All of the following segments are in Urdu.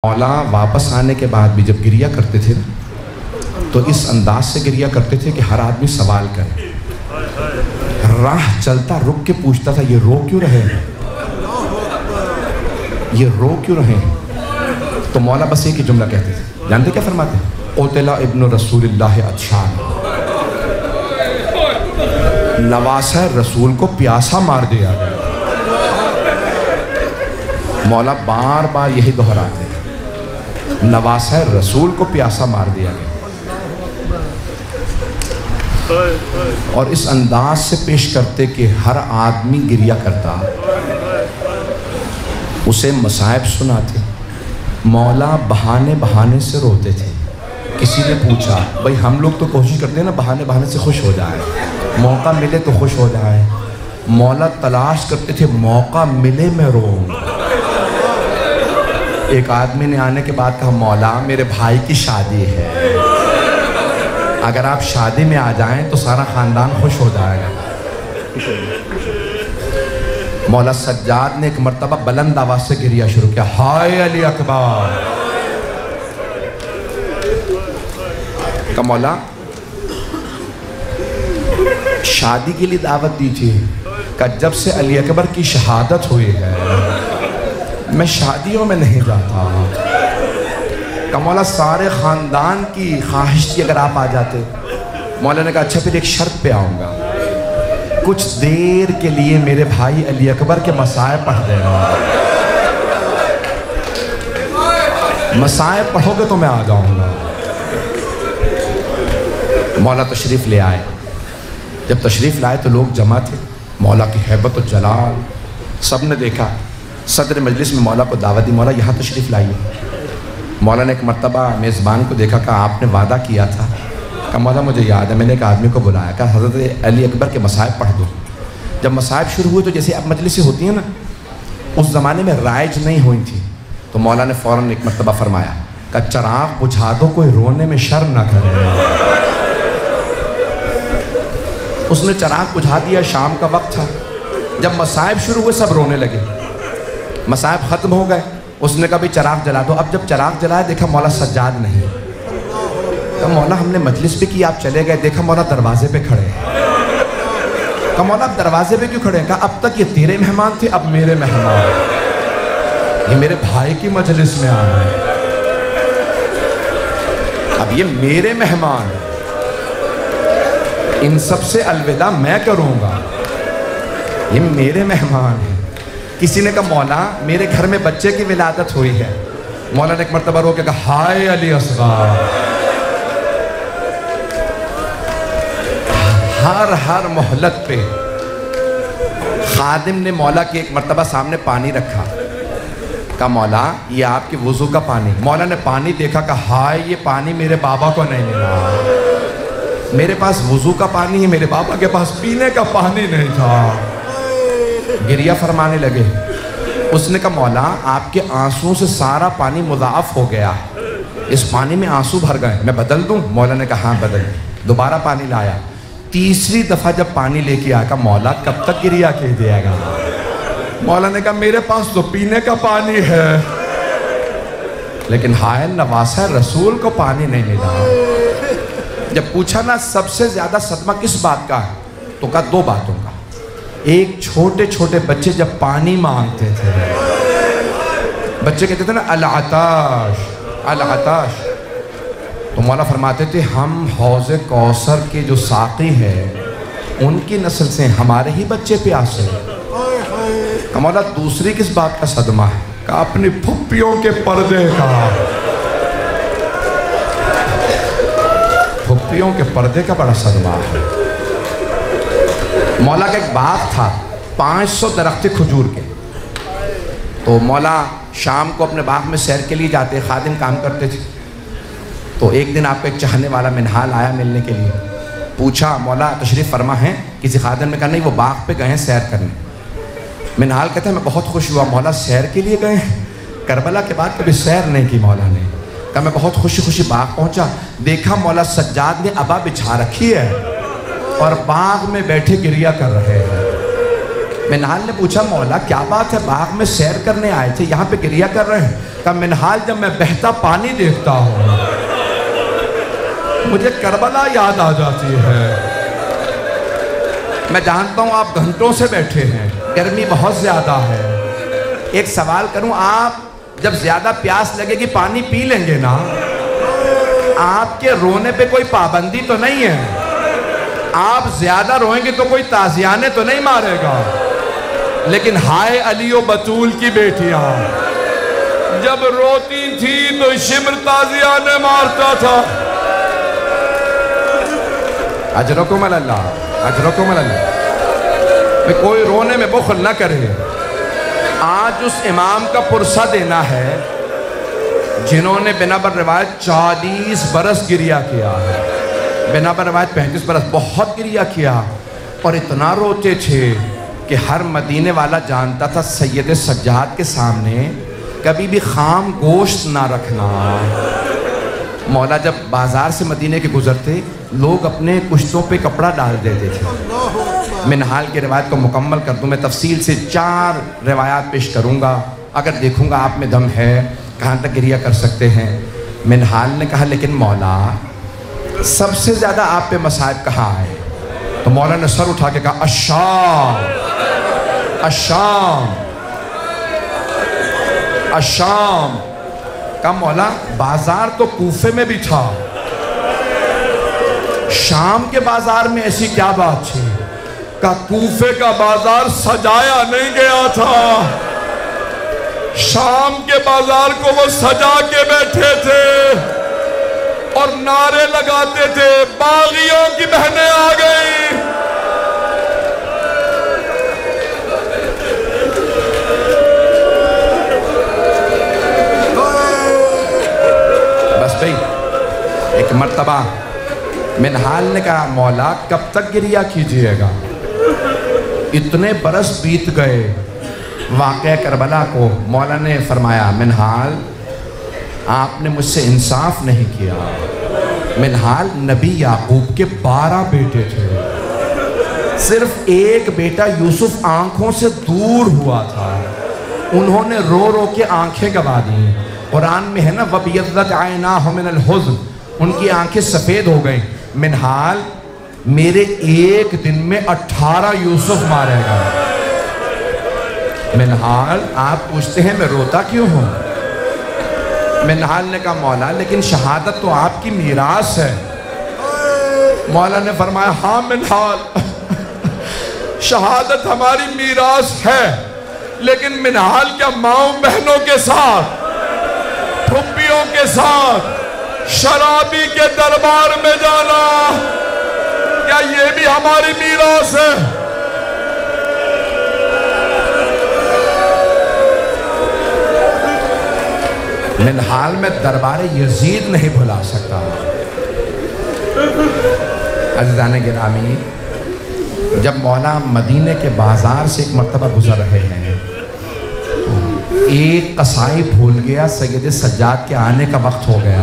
مولا واپس آنے کے بعد بھی جب گریہ کرتے تھے تو اس انداز سے گریہ کرتے تھے کہ ہر آدمی سوال کرے. راہ چلتا رک کے پوچھتا تھا یہ رو کیوں رہے ہیں, یہ رو کیوں رہے ہیں. تو مولا بس ایک ہی جملہ کہتے تھے, جانتے کیا فرماتے ہیں؟ قتل ابن رسول اللہ عطشان, نواسہ رسول کو پیاسا مار دیا گیا. مولا بار بار یہی دہراتے ہیں, نواسہ رسول کو پیاسا مار دیا گیا. اور اس انداز سے پیش کرتے کہ ہر آدمی گریہ کرتا, اسے مصائب سناتے. مولا بہانے بہانے سے روتے تھے. کسی نے پوچھا بھائی ہم لوگ تو کوشش کرتے ہیں نا بہانے بہانے سے خوش ہو جائے, موقع ملے تو خوش ہو جائے. مولا تلاش کرتے تھے موقع ملے میں روؤں. ایک آدمی نے آنے کے بعد کہا مولا میرے بھائی کی شادی ہے, اگر آپ شادی میں آ جائیں تو سارا خاندان خوش ہو جائے گا. مولا سجاد نے ایک مرتبہ بلند آواز سے گریہ شروع کیا, ہائے علی اکبر. کہ مولا شادی کے لیے دعوت دی تھی, کہ جب سے علی اکبر کی شہادت ہوئی ہے میں شادیوں میں نہیں جاتا. کہ مولا سارے خاندان کی خواہش تھی اگر آپ آ جاتے. مولا نے کہا اچھا پھر ایک شرط پہ آؤں گا, کچھ دیر کے لیے میرے بھائی علی اکبر کے مسائب پڑھ دینا. مسائب پڑھو گے تو میں آ جاؤں گا. مولا تشریف لے آئے. جب تشریف لائے تو لوگ جمع تھے. مولا کی ہیبت و جلال سب نے دیکھا. صدر مجلس میں مولا کو دعوت دی, مولا یہاں تشریف لائیے. مولا نے ایک مرتبہ میزبان کو دیکھا, کہا آپ نے وعدہ کیا تھا. کہا مولا مجھے یاد ہے, میں نے ایک آدمی کو بلایا, کہا حضرت علی اکبر کے مصائب پڑھ دو. جب مصائب شروع ہوئے تو جیسے اب مجلسیں ہوتی ہیں نا, اس زمانے میں رائج نہیں ہوئی تھی, تو مولا نے فوراً ایک مرتبہ فرمایا, کہا چراغ بجھا دو, کوئی رونے میں شرم نہ کرے. اس نے چراغ بجھا دیا. شام کا وقت تھا. جب مصائب شروع ہوئے سب رونے لگے. مصائب ختم ہو گئے. اس نے کہا بھی چراغ جلا دو. اب جب چراغ جلایا دیکھا مولا سجاد نہیں. کہا مولا ہم نے مجلس بھی کی, آپ چلے گئے. دیکھا مولا دروازے پہ کھڑے. کہا مولا اب دروازے پہ کیوں کھڑے ہیں؟ کہا اب تک یہ تیرے مہمان تھے, اب میرے مہمان, یہ میرے بھائی کی مجلس میں آ رہے ہیں, اب یہ میرے مہمان, ان سب سے الوداع میں کروں گا, یہ میرے مہمان ہیں. کسی نے کہا مولا میرے گھر میں بچے کی ولادت ہوئی ہے. مولا نے ایک مرتبہ رو کے کہا ہائے علی اصغر. ہر مہلت پہ خادم نے مولا کے ایک مرتبہ سامنے پانی رکھا. کہا مولا یہ آپ کے وضو کا پانی. مولا نے پانی دیکھا, کہا ہائے یہ پانی میرے بابا کو نہیں ملا, میرے پاس وضو کا پانی ہے, میرے بابا کے پاس پینے کا پانی نہیں تھا. گریہ فرمانے لگے. اس نے کہا مولا آپ کے آنسوں سے سارا پانی مضاعف ہو گیا, اس پانی میں آنسو بھر گئے, میں بدل دوں؟ مولا نے کہا ہاں بدل. دوبارہ پانی لایا. تیسری دفعہ جب پانی لے کے آیا, کہا مولا کب تک گریہ کیجیے گا؟ مولا نے کہا میرے پاس تو پینے کا پانی ہے, لیکن ہائے نواسہ رسول کو پانی نہیں ملا. جب پوچھا نا سب سے زیادہ صدمہ کس بات کا ہے, تو کہا دو باتوں کا. ایک چھوٹے چھوٹے بچے جب پانی مانگتے تھے, بچے کہتے تھے نا العطاش العطاش, تو مولا فرماتے تھے ہم حوض کوثر کے جو ساقی ہیں ان کی نسل سے, ہمارے ہی بچے پیاسے. کہ مولا دوسری کس بات کا صدمہ ہے؟ کہ اپنی پھپھیوں کے پردے کا, پھپھیوں کے پردے کا بڑا صدمہ ہے. مولا کا ایک باغ تھا, 500 درخت کھجور کے. تو مولا شام کو اپنے باغ میں سیر کے لیے جاتے, خادم کام کرتے تھے. تو ایک دن آپ کو ایک چاہنے والا منحال آیا ملنے کے لیے. پوچھا مولا تشریف فرما ہے؟ کسی خادم نے کہا نہیں وہ باغ پہ گئے ہیں سیر کرنے. منحال کہتے ہیں میں بہت خوش ہوا. مولا سیر کے لیے گئے ہیں؟ کربلا کے بعد کبھی سیر نہیں کی مولا نے. کہا میں بہت خوشی خوشی باغ پہنچا, دیکھا مولا سجاد نے عبا بچھا رکھی ہے اور باغ میں بیٹھے گریہ کر رہے ہیں. منحال نے پوچھا مولا کیا بات ہے, باغ میں سیر کرنے آئے تھے, یہاں پہ گریہ کر رہے ہیں؟ کہ منہال جب میں بہتا پانی دیکھتا ہوں مجھے کربلا یاد آ جاتی ہے۔ میں جانتا ہوں آپ گھنٹوں سے بیٹھے ہیں، گرمی بہت زیادہ ہے، ایک سوال کروں، آپ جب زیادہ پیاس لگے گی پانی پی لیں گے نا؟ آپ کے رونے پہ کوئی پابندی تو نہیں ہے، آپ زیادہ روئیں گے تو کوئی تازیانے تو نہیں مارے گا، لیکن ہائے علی و بطول کی بیٹیاں جب روتی تھی تو شمر تازیانے مارتا تھا۔ اجرکم اللہ، اجرکم اللہ۔ کوئی رونے میں بخل نہ کرے۔ آج اس امام کا پرسہ دینا ہے جنہوں نے بنا بر روایت 40 برس گریہ کیا ہے، بنا بر روایت 35 برس، بہت گریہ کیا، اور اتنا روتے تھے کہ ہر مدینے والا جانتا تھا سید سجاد کے سامنے کبھی بھی خام گوشت نہ رکھنا۔ مولا جب بازار سے مدینے کے گزرتے لوگ اپنے کشتوں پہ کپڑا ڈال دیتے تھے۔ منہال کی روایت کو مکمل کر دوں، میں تفصیل سے 4 روایات پیش کروں گا، اگر دیکھوں گا آپ میں دم ہے کہاں تک گریہ کر سکتے ہیں۔ منہال نے کہا لیکن مولا سب سے زیادہ آپ پہ مصائب کہاں آئے؟ تو مولا نے سر اٹھا کے کہا الشام، الشام، الشام۔ کہا مولا بازار تو کوفے میں بھی تھا، شام کے بازار میں ایسی کیا بات تھی؟ کہا کوفے کا بازار سجایا نہیں گیا تھا، شام کے بازار کو وہ سجا کے بیٹھے تھے اور نعرے لگاتے تھے باغیوں کی بہنیں آ گئی۔ بس بھئی ایک مرتبہ منہال نے کہا مولا کب تک گریہ کیجئے گا؟ اتنے برس بیت گئے واقعہ کربلا کو۔ مولا نے فرمایا منہال آپ نے مجھ سے انصاف نہیں کیا۔ منہال نبی یعقوب کے 12 بیٹے تھے، صرف ایک بیٹا یوسف آنکھوں سے دور ہوا تھا، انہوں نے رو رو کے آنکھیں گوا دیں۔ قرآن میں ہے نا وَبِيَضَّتْ عَيْنَاهُ مِنَ الْحُزْنِ، ان کی آنکھیں سفید ہو گئیں۔ منہال میرے ایک دن میں 18 یوسف مارے گا۔ منہال آپ پوچھتے ہیں میں روتا کیوں ہوں؟ منہال نے کہا مولا لیکن شہادت تو آپ کی میراث ہے۔ مولا نے فرمایا ہاں منہال شہادت ہماری میراث ہے، لیکن منہال کیا ماؤں بہنوں کے ساتھ، پھپھیوں کے ساتھ شرابی کے دربار میں جانا کیا یہ بھی ہماری میراث ہے؟ منہال میں دربار یزید نہیں بھلا سکتا۔ عزیزان گرامی جب مولا مدینے کے بازار سے ایک مرتبہ گزر رہے ہیں، ایک قصائی بھول گیا سید سجاد کے آنے کا وقت ہو گیا،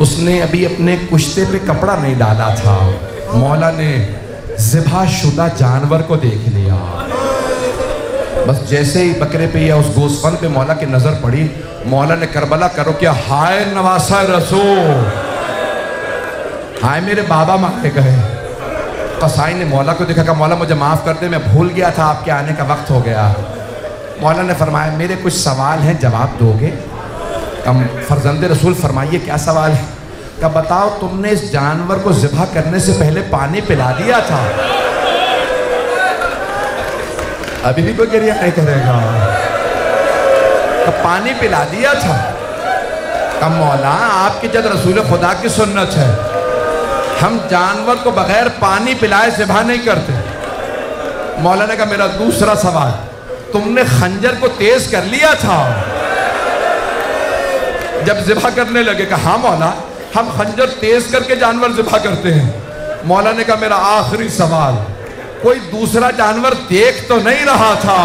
اس نے ابھی اپنے کشتے پہ کپڑا نہیں ڈالا تھا، مولا نے ذبح شدہ جانور کو دیکھ لیا۔ بس جیسے ہی بکرے پہ یا اس گوسفند پہ مولا کی نظر پڑی، مولا نے کربلا کرو کیا ہائے نواسہ رسول، ہائے میرے بابا مارے گئے۔ قصائی نے مولا کو دیکھا کہ مولا مجھے معاف کر دے، میں بھول گیا تھا آپ کے آنے کا وقت ہو گیا۔ مولا نے فرمایا میرے کچھ سوال ہیں جواب دو گے؟ فرزند رسول فرمائیے کیا سوال ہے؟ کہ بتاؤ تم نے اس جانور کو ذبح کرنے سے پہلے پانی پلا دیا تھا؟ ابھی بھی کوئی گریہ نہیں کرے گا۔ کہ پانی پلا دیا تھا؟ کہ مولا آپ کی جد رسول خدا کی سنت ہے، ہم جانور کو بغیر پانی پلائے ذبح نہیں کرتے۔ مولا نے کہا میرا دوسرا سوال، تم نے خنجر کو تیز کر لیا تھا جب ذبح کرنے لگے؟ کہا ہاں مولا ہم خنجر تیز کر کے جانور ذبح کرتے ہیں۔ مولا نے کہا میرا آخری سوال، کوئی دوسرا جانور دیکھ تو نہیں رہا تھا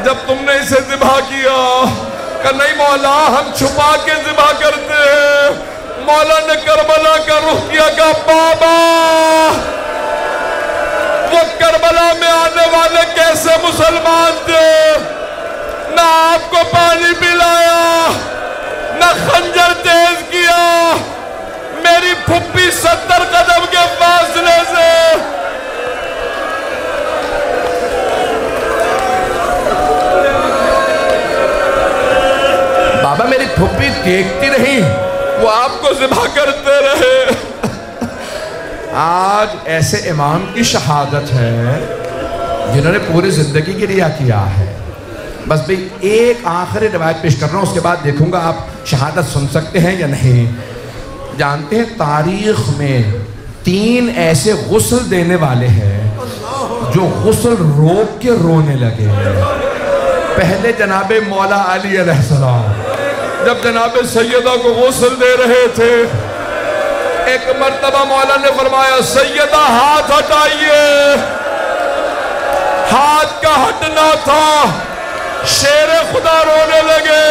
جب تم نے اسے ذبح کیا؟ کہ نہیں مولا ہم چھپا کے ذبح کرتے ہیں۔ مولا نے کربلا کا رخ کیا، کہا بابا وہ کربلا میں آنے والے کیسے مسلمان تھے؟ نہ آپ کو پانی پلایا، نہ خنجر تیز کیا، میری پھپھی 70 قدم کے فاصلے سے بابا میری پھپھی دیکھتی رہی، وہ آپ کو ذبح کرتے رہے۔ آج ایسے امام کی شہادت ہے جنہوں نے پوری زندگی کے لیے کیا ہے۔ بس بھئی ایک آخری روایت پیش کر رہا ہوں، اس کے بعد دیکھوں گا آپ شہادت سن سکتے ہیں یا نہیں۔ جانتے ہیں تاریخ میں 3 ایسے غسل دینے والے ہیں جو غسل روک کے رونے لگے۔ پہلے جناب مولا علی علیہ السلام جب جناب سیدہ کو غسل دے رہے تھے، ایک مرتبہ مولا نے فرمایا سیدہ ہاتھ ہٹائیے، ہاتھ کا ہٹنا تھا، شیر خدا رونے لگے۔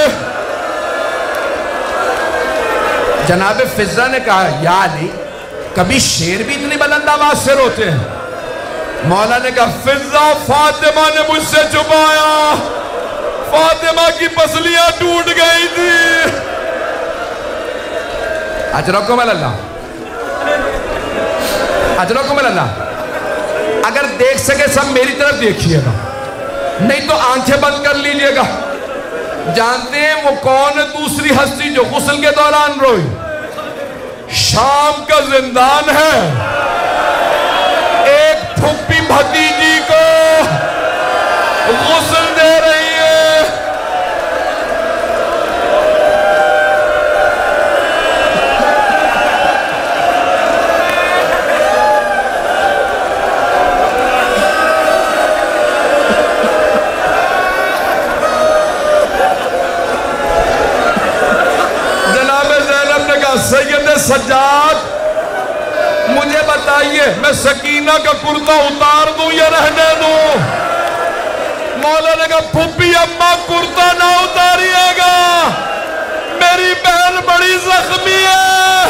جناب فضہ نے کہا یا علی کبھی شیر بھی اتنی بلند آواز سے روتے ہیں؟ مولا نے کہا فضہ فاطمہ نے مجھ سے چھپایا، فاطمہ کی پسلیاں ٹوٹ گئی تھی۔ اجرکم اللہ، اجرکم اللہ۔ اگر دیکھ سکے سب میری طرف دیکھئے گا، نہیں تو آنکھیں بند کر لیجئے گا۔ جانتے ہیں وہ کون ہے دوسری ہستی جو غسل کے دوران روئی؟ شام کا زندان ہے، ایک پھپھی بھتیجی کو غسل دے رہی ہے۔ سید سجاد مجھے بتائیے میں سکینہ کا کرتا اتار دوں یا رہنے دوں؟ مولا نے کہا پھپھی اماں کرتا نہ اتاریے گا، میری بہن بڑی زخمی ہے۔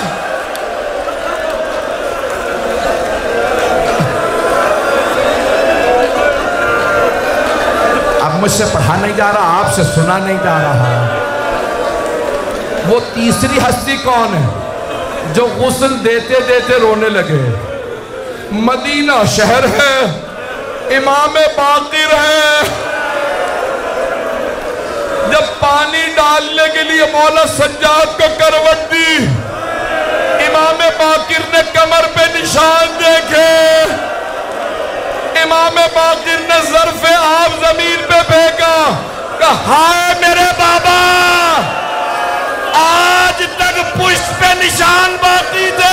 اب مجھ سے پڑھا نہیں جا رہا، آپ سے سنا نہیں جا رہا۔ وہ تیسری ہستی کون ہے جو غسل دیتے دیتے رونے لگے؟ مدینہ شہر ہے، امام باقر ہے۔ جب پانی ڈالنے کے لیے مولا سجاد کو کروٹ دی، امام باقر نے کمر پہ نشان دیکھے، امام باقر نے ظرف آب زمین پہ پھینکا، کہا ہائے میرے بابا، آج تک پشت پہ نشان باقی تھے۔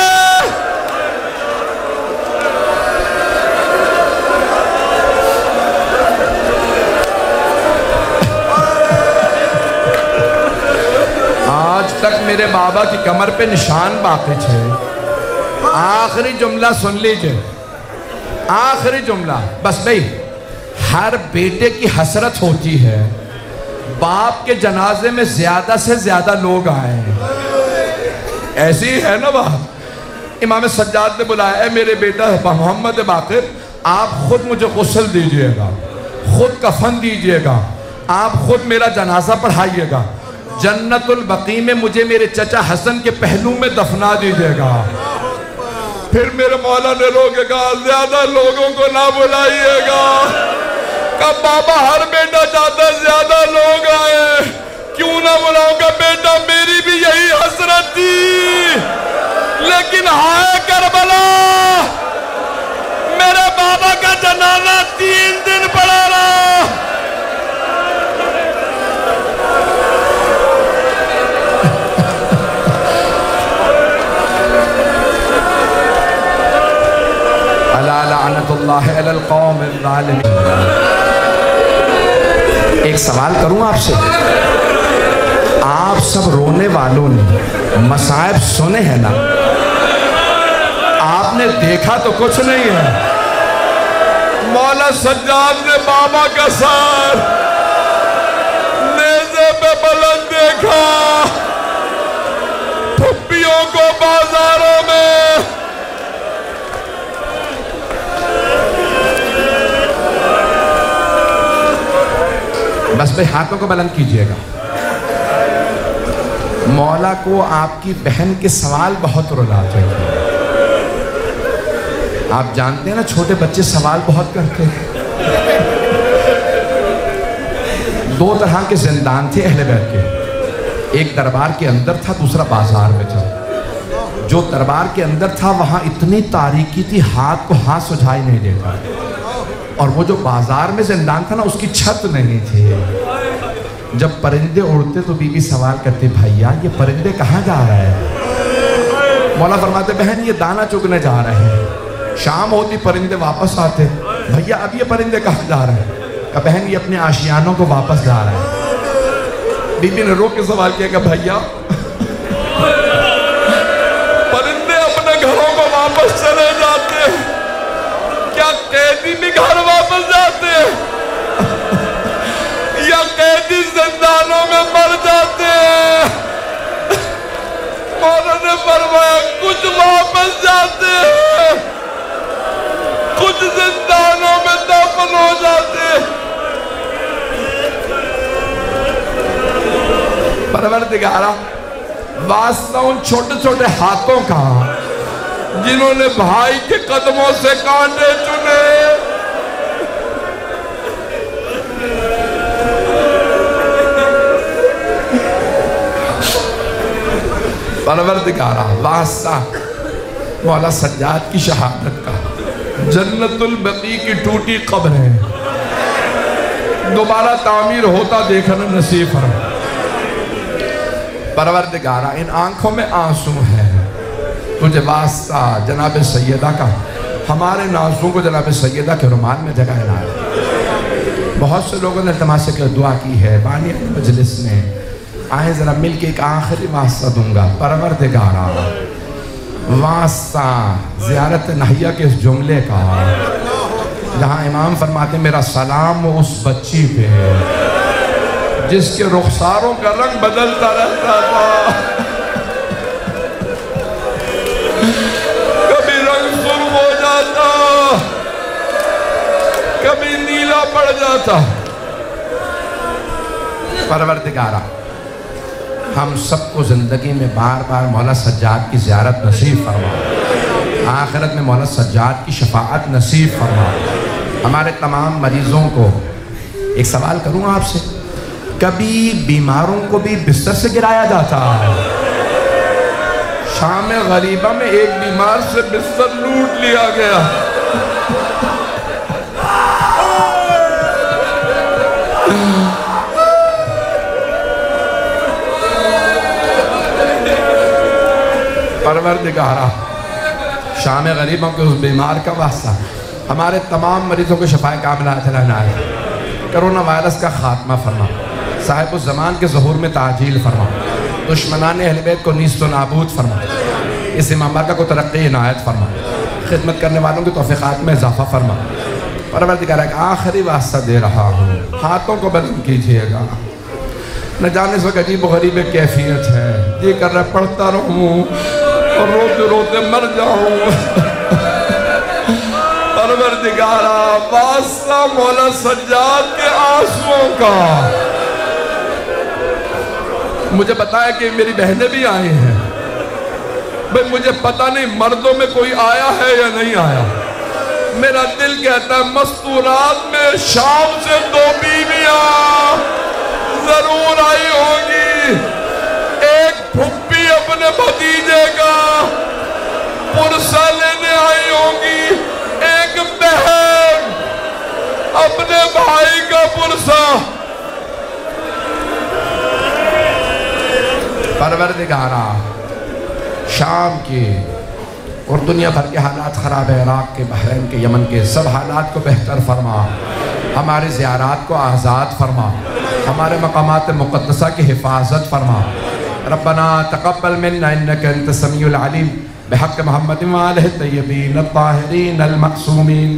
آج تک میرے بابا کی کمر پہ نشان باقی تھے۔ آخری جملہ سن لیجئے، آخری جملہ بس بھئی، ہر بیٹے کی حسرت ہوتی ہے باپ کے جنازے میں زیادہ سے زیادہ لوگ آئیں، ایسی ہے نا بات۔ امام سجاد نے بلایا، اے میرے بیٹا محمد باقر، آپ خود مجھے غسل دیجئے گا، خود کفن دیجئے گا، آپ خود میرا جنازہ پڑھائیے گا، جنت البقیع میں مجھے میرے چچا حسن کے پہلو میں دفنا دیجئے گا۔ پھر میرے مولا نے رو کے کہا زیادہ لوگوں کو نہ بلائیے گا۔ کہا بابا ہر بیٹا چاہتا ہے زیادہ لوگ آئے، کیوں نہ بلاؤں گا بیٹا، میری بھی یہی حسرت تھی، لیکن ہائے کربلا، میرے بابا کا جنازہ 3 دن پڑا رہا۔ الا لعنت اللہ علی القوم الظالمین۔ ایک سوال کروں آپ سے، آپ سب رونے والوں نے مصائب سنے ہیں نا؟ آپ نے دیکھا تو کچھ نہیں ہے۔ مولا سجاد نے بابا کا سار نیزے پہ بلند دیکھا، پھپھیوں کو بازاروں میں، بس بھائی ہاتھوں کو بلند کیجئے گا. مولا کو آپ کی بہن کے سوال بہت رلاتے ہیں. آپ جانتے ہیں نا چھوٹے بچے سوال بہت کرتے ہیں. دو طرح کے زندان تھے اہل بیت کے. ایک دربار کے اندر تھا, دوسرا بازار میں تھا. جو دربار کے اندر تھا وہاں اتنی تاریکی تھی ہاتھ کو ہاتھ سجھائی نہیں دیتا. اور وہ جو بازار میں زندان تھا نا اس کی چھت نہیں تھی. جب پرندے اڑتے تو بی بی سوال کرتے بھائیا یہ پرندے کہاں جا رہے ہیں؟ مولا فرماتے بہن یہ دانا چگنے جا رہے ہیں. شام ہوتی پرندے واپس آتے, بھائیا اب یہ پرندے کہاں جا رہے ہیں؟ کہ بہن یہ اپنے آشیانوں کو واپس جا رہے ہیں. بی بی نے رو کے سوال کیا کہ بھائیا پرندے اپنے گھروں کو واپس چلے جاتے ہیں, کیا قیدی بھی گھر واپس جاتے ہیں یا قیدی زندانوں میں مر جاتے ہیں؟ مولا نے فرمایا کچھ واپس جاتے ہیں, کچھ زندانوں میں دفن ہو جاتے ہیں. پروردگارا واسطہ ان چھوٹے چھوٹے ہاتھوں کا جنہوں نے بھائی کے قدموں سے کانٹے چنے. پروردگارا واسطہ مولا سجاد کی شہادت کا, جنت البقیع کی ٹوٹی قبر ہے, دوبارہ تعمیر ہوتا دیکھنا نصیب فرما. پروردگارا ان آنکھوں میں آنسو ہے, تجھے واسطہ جناب سیدہ کا ہمارے نازوں کو جناب سیدہ کے رومال میں جگہ لایا. بہت سے لوگوں نے التماس سے دعا کی ہے, بانی مجلس میں آئیں ذرا مل کے ایک آخری واسطہ دوں گا. پروردگارا واسطہ زیارت نحیہ کے اس جملے کا جہاں امام فرماتے میرا سلام اس بچی پہ جس کے رخساروں کا رنگ بدلتا رہتا تھا, کبھی رنگ سرخ ہو جاتا, کبھی نیلا پڑ جاتا. پروردگارا ہم سب کو زندگی میں بار بار مولا سجاد کی زیارت نصیب فرما, آخرت میں مولا سجاد کی شفاعت نصیب فرما. ہمارے تمام مریضوں کو ایک سوال کروں آپ سے, کبھی بیماروں کو بھی بستر سے گرایا جاتا ہے؟ شام غریبہ میں ایک بیمار سے بستر لوٹ لیا گیا. پروردگارا شام غریبوں کے اس بیمار کا واسطہ ہمارے تمام مریضوں کو شفاء کاملہ عطا فرما. کرونا وائرس کا خاتمہ فرما, صاحب الزمان کے ظہور میں تعجیل فرما, دشمنان اہل بیت کو نیست و نابود فرما, اس امام بارکہ کو ترقی عنایت فرما, خدمت کرنے والوں کی توفیقات میں اضافہ فرما. پروردگارہ ایک آخری واسطہ دے رہا ہوں, ہاتھوں کو بلند کیجئے گا. نہ جانے اس وقت عجیب و غریب کیفیت ہے, یہ کر رہا پڑھتا رہوں اور روتے روتے مر جاؤں. پروردگارہ واسطہ مولا سجاد کے آنسوؤں کا, مجھے بتایا کہ میری بہنیں بھی آئی ہیں, بھئی مجھے پتہ نہیں مردوں میں کوئی آیا ہے یا نہیں آیا. میرا دل کہتا ہے مستورات میں شام سے 2 بیویاں ضرور آئی ہوں گی. ایک پھپھی اپنے بھتیجے کا پرسہ لینے آئی ہوں گی, ایک بہن اپنے بھائی کا پرسہ. پروردگارہ شام کے اور دنیا بھر کے حالات خراب ہے, عراق کے, بحرین کے, یمن کے, سب حالات کو بہتر فرما. ہمارے زیارات کو آزاد فرما, ہمارے مقامات مقدسہ کی حفاظت فرما. ربنا تقبل منا انك انت السميع العليم بحق محمد وآلہ الطیبین الطاہرین المعصومین.